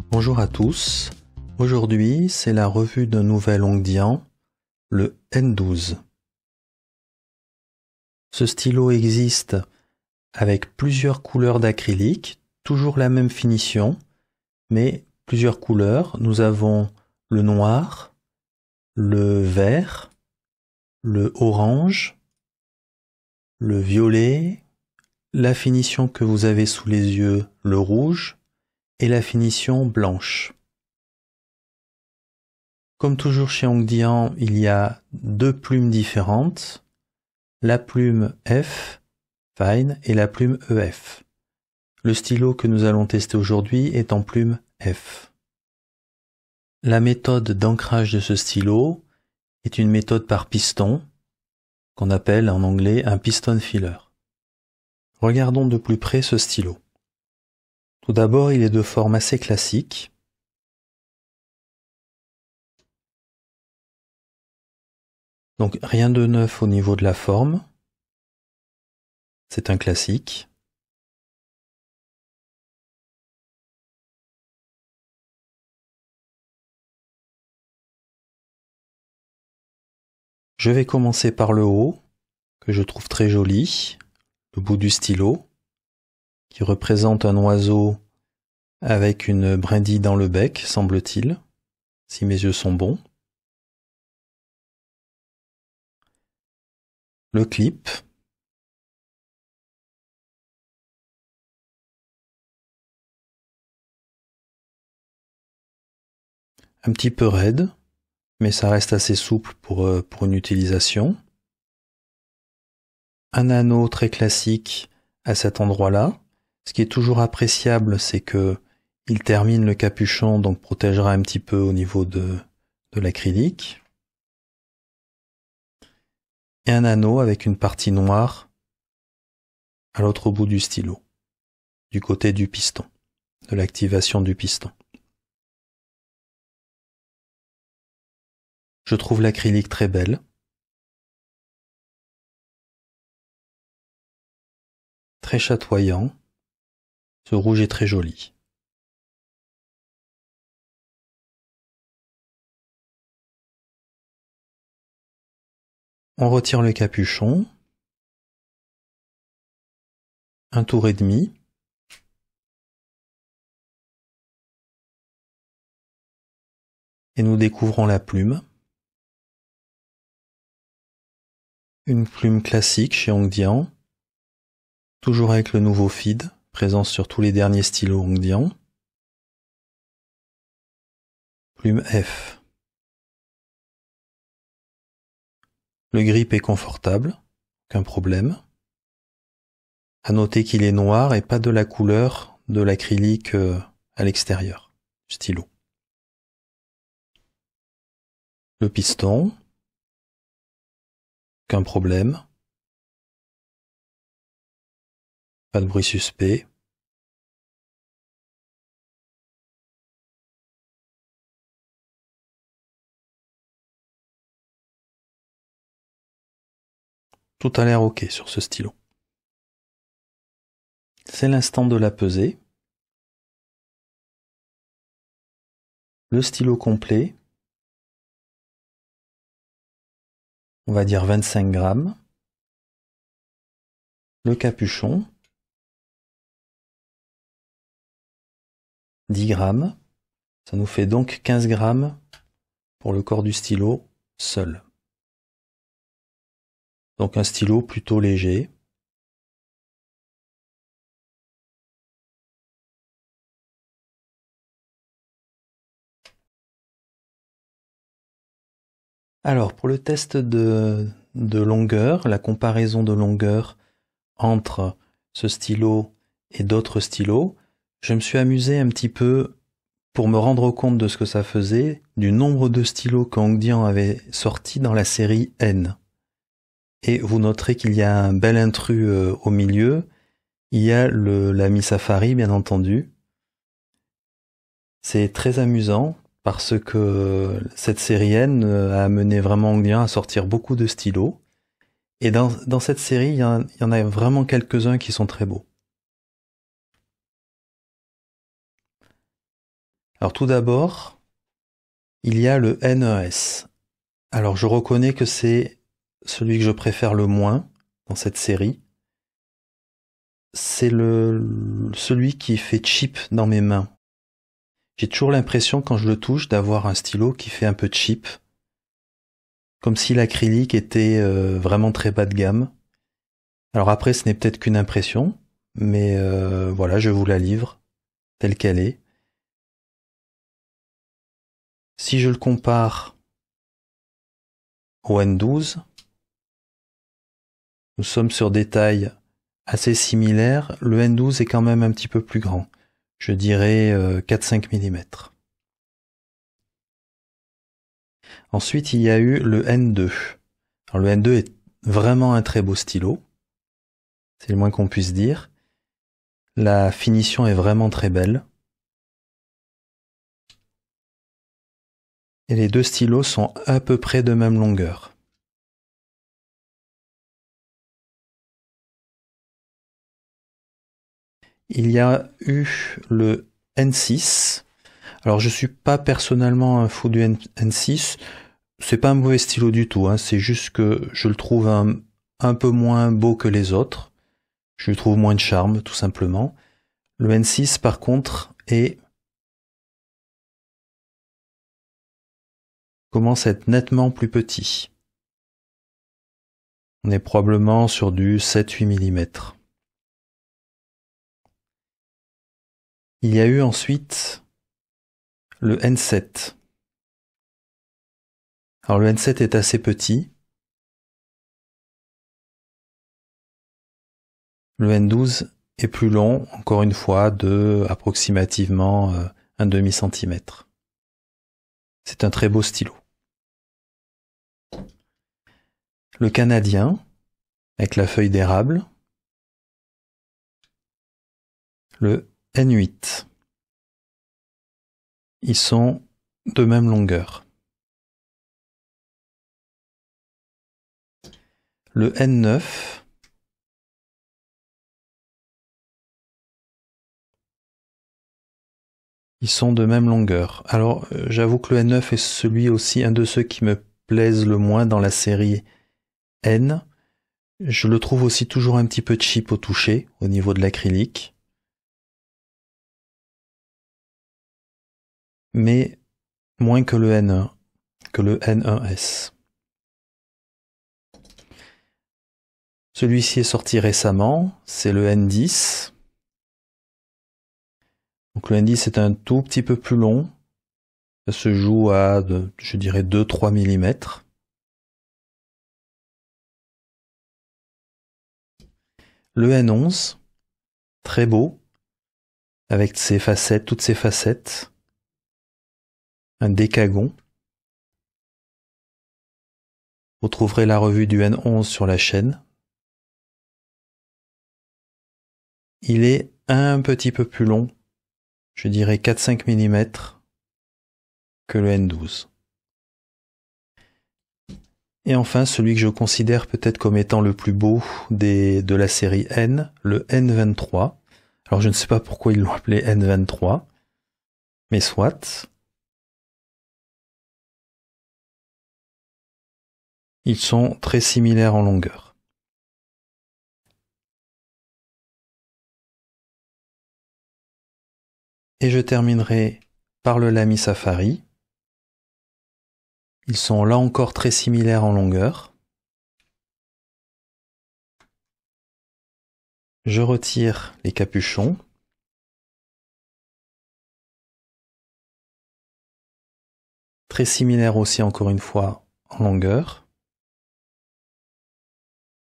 Bonjour à tous, aujourd'hui c'est la revue d'un nouvel Hongdian, le N12. Ce stylo existe avec plusieurs couleurs d'acrylique, toujours la même finition, mais plusieurs couleurs. Nous avons le noir, le vert, le orange, le violet, la finition que vous avez sous les yeux, le rouge, et la finition blanche. Comme toujours chez Hongdian, il y a deux plumes différentes, la plume F, Fine, et la plume EF. Le stylo que nous allons tester aujourd'hui est en plume F. La méthode d'ancrage de ce stylo est une méthode par piston, qu'on appelle en anglais un piston filler. Regardons de plus près ce stylo. Tout d'abord, il est de forme assez classique. Donc rien de neuf au niveau de la forme. C'est un classique. Je vais commencer par le haut, que je trouve très joli, le bout du stylo, qui représente un oiseau avec une brindille dans le bec, semble-t-il, si mes yeux sont bons. Le clip. Un petit peu raide, mais ça reste assez souple pour une utilisation. Un anneau très classique à cet endroit-là. Ce qui est toujours appréciable, c'est que il termine le capuchon, donc protégera un petit peu au niveau de l'acrylique. Et un anneau avec une partie noire à l'autre bout du stylo, du côté du piston, de l'activation du piston. Je trouve l'acrylique très belle. Très chatoyant. Ce rouge est très joli. On retire le capuchon. Un tour et demi. Et nous découvrons la plume. Une plume classique chez Hongdian. Toujours avec le nouveau feed, présent sur tous les derniers stylos Hongdian. Plume F. Le grip est confortable, aucun problème. À noter qu'il est noir et pas de la couleur de l'acrylique à l'extérieur du stylo. Le piston, aucun problème. Pas de bruit suspect. Tout a l'air ok sur ce stylo. C'est l'instant de la pesée. Le stylo complet. On va dire 25 grammes. Le capuchon. 10 grammes. Ça nous fait donc 15 grammes pour le corps du stylo seul. Donc un stylo plutôt léger. Alors pour le test de longueur, la comparaison de longueur entre ce stylo et d'autres stylos, je me suis amusé un petit peu pour me rendre compte de ce que ça faisait, du nombre de stylos que Hongdian avait sorti dans la série N. Et vous noterez qu'il y a un bel intrus au milieu. Il y a l'ami Safari, bien entendu. C'est très amusant parce que cette série N a amené vraiment Hongdian à sortir beaucoup de stylos. Et dans cette série, il y en a vraiment quelques-uns qui sont très beaux. Alors tout d'abord, il y a le NES. Alors je reconnais que c'est celui que je préfère le moins dans cette série. C'est celui qui fait cheap dans mes mains. J'ai toujours l'impression quand je le touche d'avoir un stylo qui fait un peu cheap. Comme si l'acrylique était vraiment très bas de gamme. Alors après, ce n'est peut-être qu'une impression, mais voilà, je vous la livre telle qu'elle est. Si je le compare au N12, nous sommes sur des tailles assez similaires. Le N12 est quand même un petit peu plus grand. Je dirais 4-5 mm. Ensuite, il y a eu le N2. Alors, le N2 est vraiment un très beau stylo. C'est le moins qu'on puisse dire. La finition est vraiment très belle. Et les deux stylos sont à peu près de même longueur. Il y a eu le N6. Alors je suis pas personnellement un fou du N6. C'est pas un mauvais stylo du tout, hein. C'est juste que je le trouve un peu moins beau que les autres. Je lui trouve moins de charme, tout simplement. Le N6, par contre, commence à être nettement plus petit. On est probablement sur du 7-8 mm. Il y a eu ensuite le N7. Alors le N7 est assez petit. Le N12 est plus long, encore une fois, de approximativement un demi-centimètre. C'est un très beau stylo. Le Canadien, avec la feuille d'érable. Le N8. Ils sont de même longueur. Le N9. Ils sont de même longueur. Alors, j'avoue que le N9 est celui aussi, un de ceux qui me plaisent le moins dans la série N. Je le trouve aussi toujours un petit peu cheap au toucher, au niveau de l'acrylique. Mais moins que le N1, que le N1S. Celui-ci est sorti récemment, c'est le N10. Donc le N10 est un tout petit peu plus long. Ça se joue à, je dirais, 2-3 mm. Le N11, très beau, avec ses facettes, toutes ses facettes. Un décagon. Vous trouverez la revue du N11 sur la chaîne. Il est un petit peu plus long, je dirais 4-5 mm, que le N12. Et enfin, celui que je considère peut-être comme étant le plus beau de la série N, le N23. Alors je ne sais pas pourquoi ils l'ont appelé N23, mais soit. Ils sont très similaires en longueur. Et je terminerai par le Lamy Safari. Ils sont là encore très similaires en longueur. Je retire les capuchons. Très similaires aussi encore une fois en longueur.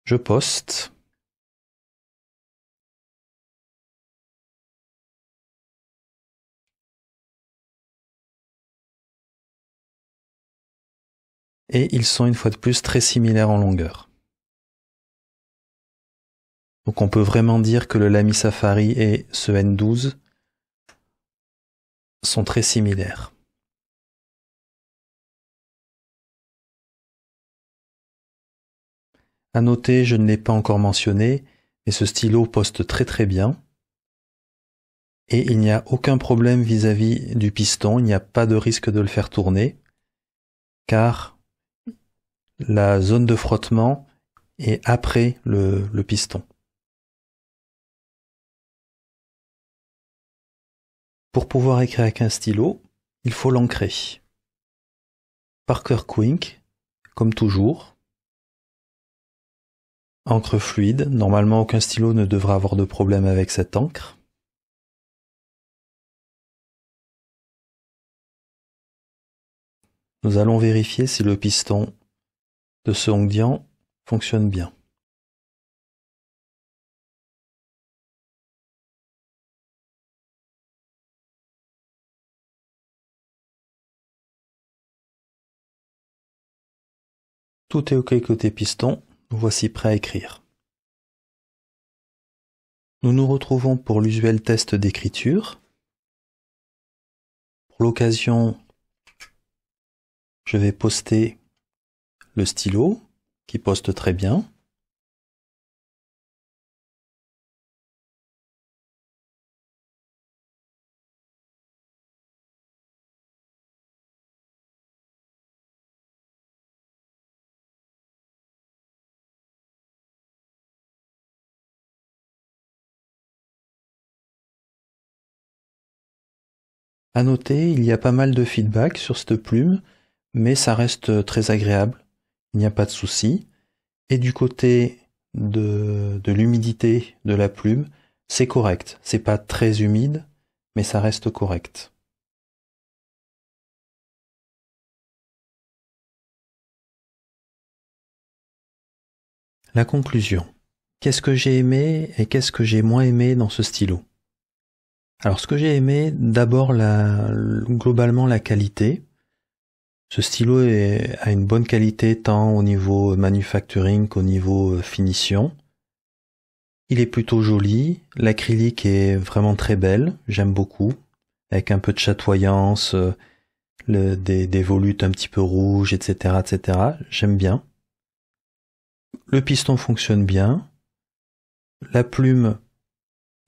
Je poste. Et ils sont une fois de plus très similaires en longueur. Donc on peut vraiment dire que le Lamy Safari et ce N12 sont très similaires. À noter, je ne l'ai pas encore mentionné, mais ce stylo poste très très bien. Et il n'y a aucun problème vis-à-vis du piston, il n'y a pas de risque de le faire tourner, car la zone de frottement est après le piston. Pour pouvoir écrire avec un stylo, il faut l'ancrer. Parker Quink, comme toujours. Encre fluide, normalement aucun stylo ne devra avoir de problème avec cette encre. Nous allons vérifier si le piston de ce Hongdian fonctionne bien. Tout est OK côté piston, nous voici prêts à écrire. Nous nous retrouvons pour l'usuel test d'écriture. Pour l'occasion, je vais poster le stylo, qui poste très bien. À noter, il y a pas mal de feedback sur cette plume, mais ça reste très agréable, il n'y a pas de souci. Et du côté de l'humidité de la plume, c'est correct. C'est pas très humide, mais ça reste correct. La conclusion. Qu'est-ce que j'ai aimé et qu'est-ce que j'ai moins aimé dans ce stylo? Alors ce que j'ai aimé, d'abord globalement la qualité. Ce stylo a une bonne qualité tant au niveau manufacturing qu'au niveau finition. Il est plutôt joli, l'acrylique est vraiment très belle, j'aime beaucoup, avec un peu de chatoyance, des volutes un petit peu rouges, etc., etc. J'aime bien. Le piston fonctionne bien. La plume,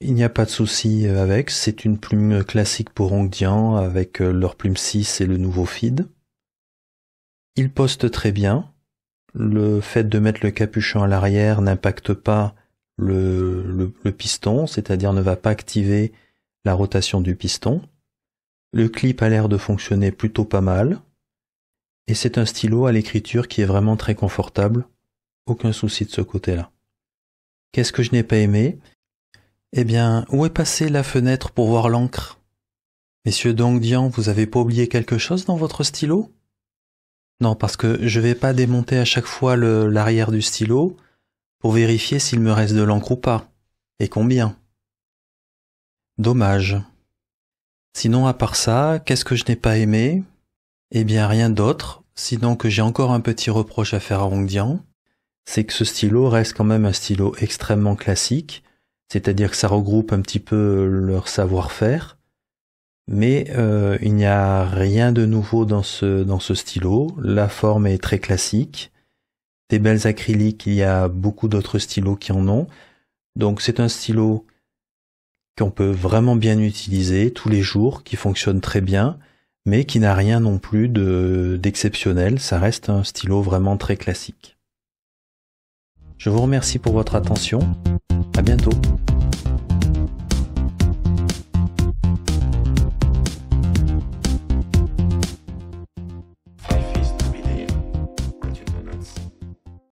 il n'y a pas de souci avec, c'est une plume classique pour Hongdian avec leur plume 6 et le nouveau feed. Il poste très bien. Le fait de mettre le capuchon à l'arrière n'impacte pas le piston, c'est-à-dire ne va pas activer la rotation du piston. Le clip a l'air de fonctionner plutôt pas mal. Et c'est un stylo à l'écriture qui est vraiment très confortable. Aucun souci de ce côté-là. Qu'est-ce que je n'ai pas aimé? Eh bien, où est passée la fenêtre pour voir l'encre? Messieurs d'Hongdian, vous avez pas oublié quelque chose dans votre stylo? Non, parce que je vais pas démonter à chaque fois l'arrière du stylo pour vérifier s'il me reste de l'encre ou pas. Et combien? Dommage. Sinon, à part ça, qu'est-ce que je n'ai pas aimé? Eh bien, rien d'autre, sinon que j'ai encore un petit reproche à faire à Hongdian, c'est que ce stylo reste quand même un stylo extrêmement classique, c'est-à-dire que ça regroupe un petit peu leur savoir-faire, mais il n'y a rien de nouveau dans ce stylo. La forme est très classique. Des belles acryliques, il y a beaucoup d'autres stylos qui en ont. Donc c'est un stylo qu'on peut vraiment bien utiliser tous les jours, qui fonctionne très bien, mais qui n'a rien non plus d'exceptionnel. Ça reste un stylo vraiment très classique. Je vous remercie pour votre attention. À bientôt.